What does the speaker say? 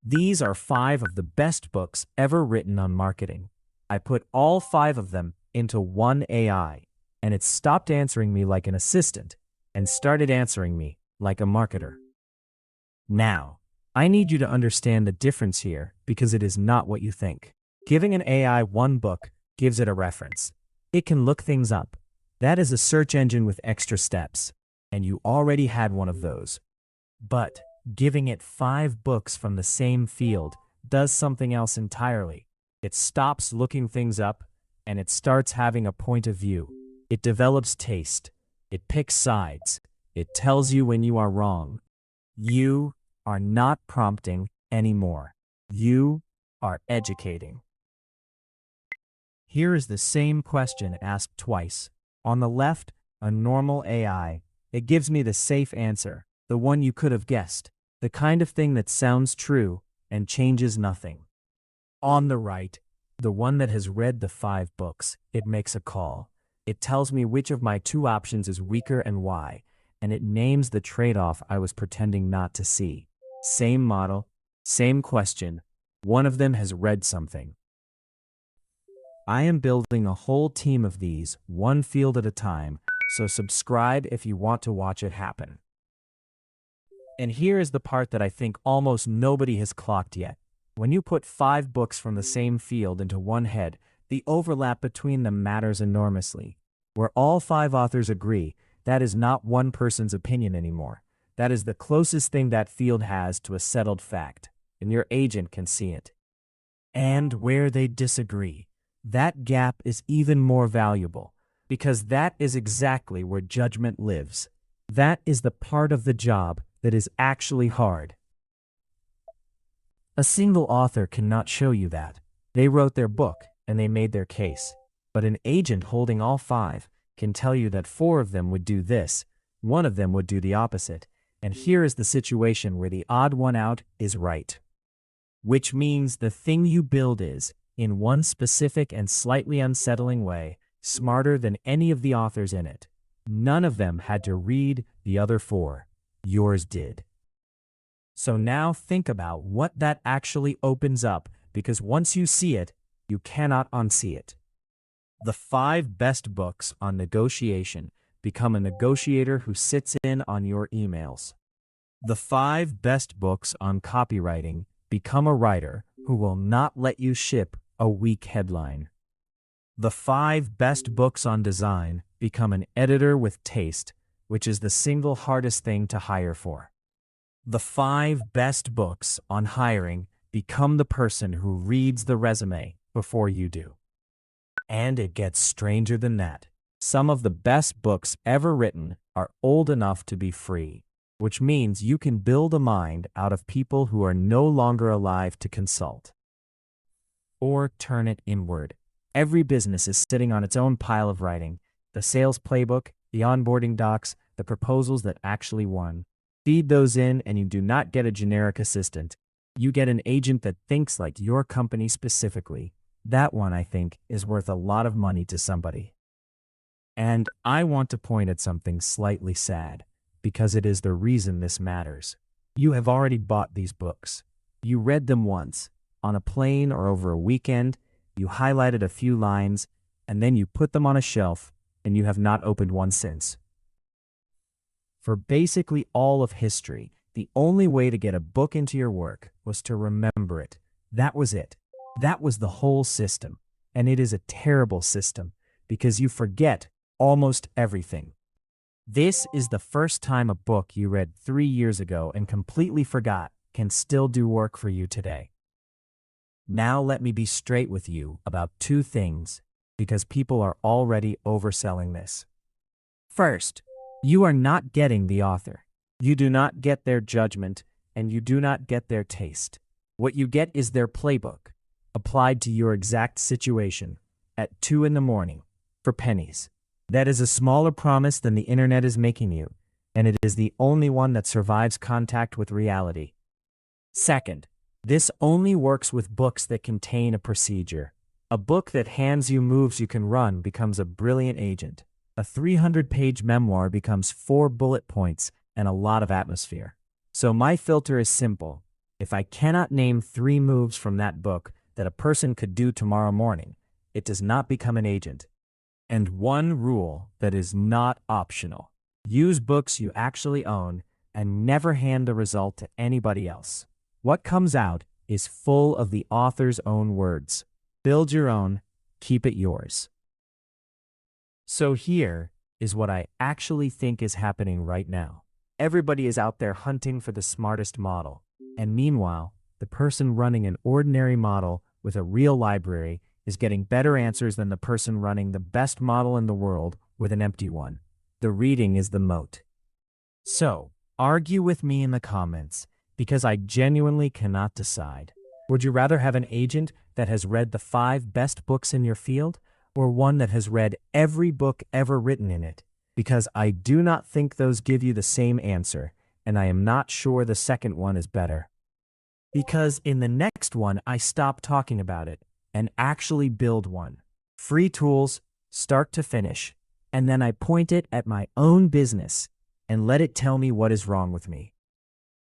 These are 5 of the best books ever written on marketing. I put all 5 of them into one AI, and it stopped answering me like an assistant and started answering me like a marketer. Now, I need you to understand the difference here because it is not what you think. Giving an AI one book gives it a reference. It can look things up. That is a search engine with extra steps, and you already had one of those. But giving it 5 books from the same field does something else entirely. It stops looking things up, and it starts having a point of view. It develops taste. It picks sides. It tells you when you are wrong. You are not prompting anymore. You are educating. Here is the same question asked twice. On the left, a normal AI. It gives me the safe answer, the one you could have guessed, the kind of thing that sounds true and changes nothing. On the right, the one that has read the 5 books. It makes a call. It tells me which of my 2 options is weaker and why, and it names the trade-off I was pretending not to see. Same model, same question. One of them has read something. I am building a whole team of these, one field at a time, so subscribe if you want to watch it happen. And here is the part that I think almost nobody has clocked yet. When you put 5 books from the same field into one head, the overlap between them matters enormously. Where all 5 authors agree, that is not one person's opinion anymore. That is the closest thing that field has to a settled fact, and your agent can see it. And where they disagree, that gap is even more valuable, because that is exactly where judgment lives. That is the part of the job that is actually hard. A single author cannot show you that. They wrote their book, and they made their case. But an agent holding all 5 can tell you that 4 of them would do this, 1 of them would do the opposite, and here is the situation where the odd one out is right. Which means the thing you build is, in one specific and slightly unsettling way, smarter than any of the authors in it. None of them had to read the other 4. Yours did. So now think about what that actually opens up, because once you see it, you cannot unsee it. The 5 best books on negotiation become a negotiator who sits in on your emails. The 5 best books on copywriting become a writer who will not let you ship a weak headline. The 5 best books on design become an editor with taste, which is the single hardest thing to hire for. The 5 best books on hiring become the person who reads the resume before you do. And it gets stranger than that. Some of the best books ever written are old enough to be free, which means you can build a mind out of people who are no longer alive to consult. Or turn it inward. Every business is sitting on its own pile of writing, the sales playbook, the onboarding docs, the proposals that actually won. Feed those in and you do not get a generic assistant. You get an agent that thinks like your company specifically. That one, I think, is worth a lot of money to somebody. And I want to point at something slightly sad, because it is the reason this matters. You have already bought these books. You read them once, on a plane or over a weekend, you highlighted a few lines, and then you put them on a shelf, and you have not opened one since. For basically all of history, the only way to get a book into your work was to remember it. That was it. That was the whole system. And it is a terrible system, because you forget almost everything. This is the first time a book you read 3 years ago and completely forgot can still do work for you today. Now let me be straight with you about 2 things, because people are already overselling this. First, you are not getting the author. You do not get their judgment, and you do not get their taste. What you get is their playbook, applied to your exact situation, at 2 in the morning, for pennies. That is a smaller promise than the internet is making you, and it is the only one that survives contact with reality. Second, this only works with books that contain a procedure. A book that hands you moves you can run becomes a brilliant agent. A 300-page memoir becomes 4 bullet points and a lot of atmosphere. So my filter is simple. If I cannot name 3 moves from that book that a person could do tomorrow morning, it does not become an agent. And one rule that is not optional: use books you actually own and never hand the result to anybody else. What comes out is full of the author's own words. Build your own, keep it yours. So here is what I actually think is happening right now. Everybody is out there hunting for the smartest model. And meanwhile, the person running an ordinary model with a real library is getting better answers than the person running the best model in the world with an empty one. The reading is the moat. So, argue with me in the comments, because I genuinely cannot decide. Would you rather have an agent that has read the 5 best books in your field, or one that has read every book ever written in it? Because I do not think those give you the same answer, and I am not sure the second one is better. Because in the next one, I stop talking about it and actually build one. Free tools, start to finish, and then I point it at my own business and let it tell me what is wrong with me.